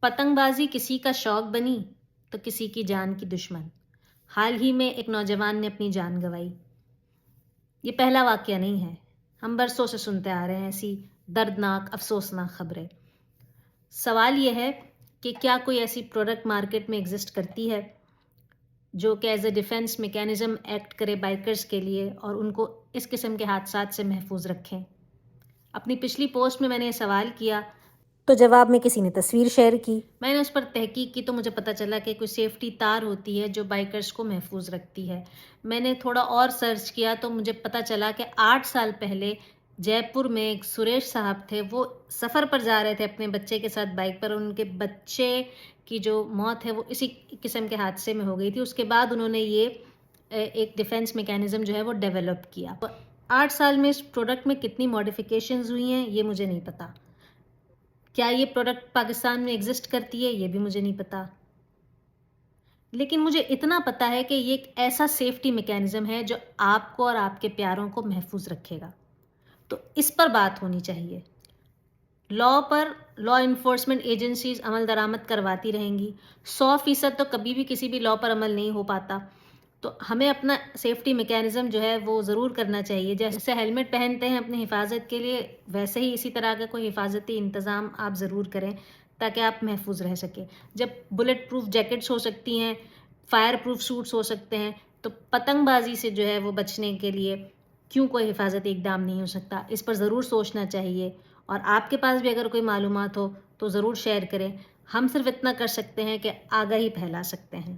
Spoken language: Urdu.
پتنگ بازی کسی کا شوق بنی تو کسی کی جان کی دشمن۔ حال ہی میں ایک نوجوان نے اپنی جان گنوائی۔ یہ پہلا واقعہ نہیں ہے، ہم برسوں سے سنتے آ رہے ہیں ایسی دردناک افسوسناک خبریں۔ سوال یہ ہے کہ کیا کوئی ایسی پروڈکٹ مارکیٹ میں ایگزسٹ کرتی ہے جو کہ as a defence mechanism act کرے بائکرز کے لیے اور ان کو اس قسم کے حادثات سے محفوظ رکھیں؟ اپنی پچھلی پوسٹ میں نے یہ سوال کیا تو جواب میں کسی نے تصویر شیئر کی۔ میں نے اس پر تحقیق کی تو مجھے پتہ چلا کہ کوئی سیفٹی تار ہوتی ہے جو بائکرز کو محفوظ رکھتی ہے۔ میں نے تھوڑا اور سرچ کیا تو مجھے پتہ چلا کہ 8 سال پہلے جے پور میں ایک سریش صاحب تھے، وہ سفر پر جا رہے تھے اپنے بچے کے ساتھ بائک پر، اور ان کے بچے کی جو موت ہے وہ اسی قسم کے حادثے میں ہو گئی تھی۔ اس کے بعد انہوں نے یہ ایک ڈیفینس میکینزم جو ہے وہ ڈیولپ کیا۔ 8 سال میں اس پروڈکٹ میں کتنی ماڈیفیکیشنز ہوئی ہیں یہ مجھے نہیں پتا۔ کیا یہ پروڈکٹ پاکستان میں ایگزسٹ کرتی ہے یہ بھی مجھے نہیں پتا، لیکن مجھے اتنا پتا ہے کہ یہ ایک ایسا سیفٹی میکینزم ہے جو آپ کو اور آپ کے پیاروں کو محفوظ رکھے گا، تو اس پر بات ہونی چاہیے۔ پر لا انفورسمنٹ ایجنسیز عمل درآمد کرواتی رہیں گی، 100% تو کبھی بھی کسی بھی لا پر عمل نہیں ہو پاتا، تو ہمیں اپنا سیفٹی میکینزم جو ہے وہ ضرور کرنا چاہیے۔ جیسے ہیلمٹ پہنتے ہیں اپنی حفاظت کے لیے، ویسے ہی اسی طرح کا کوئی حفاظتی انتظام آپ ضرور کریں تاکہ آپ محفوظ رہ سکیں۔ جب بلٹ پروف جیکٹس ہو سکتی ہیں، فائر پروف سوٹس ہو سکتے ہیں، تو پتنگ بازی سے جو ہے وہ بچنے کے لیے کیوں کوئی حفاظتی اقدام نہیں ہو سکتا؟ اس پر ضرور سوچنا چاہیے، اور آپ کے پاس بھی اگر کوئی معلومات ہو تو ضرور شیئر کریں۔ ہم صرف اتنا کر سکتے ہیں کہ آگاہی پھیلا سکتے ہیں۔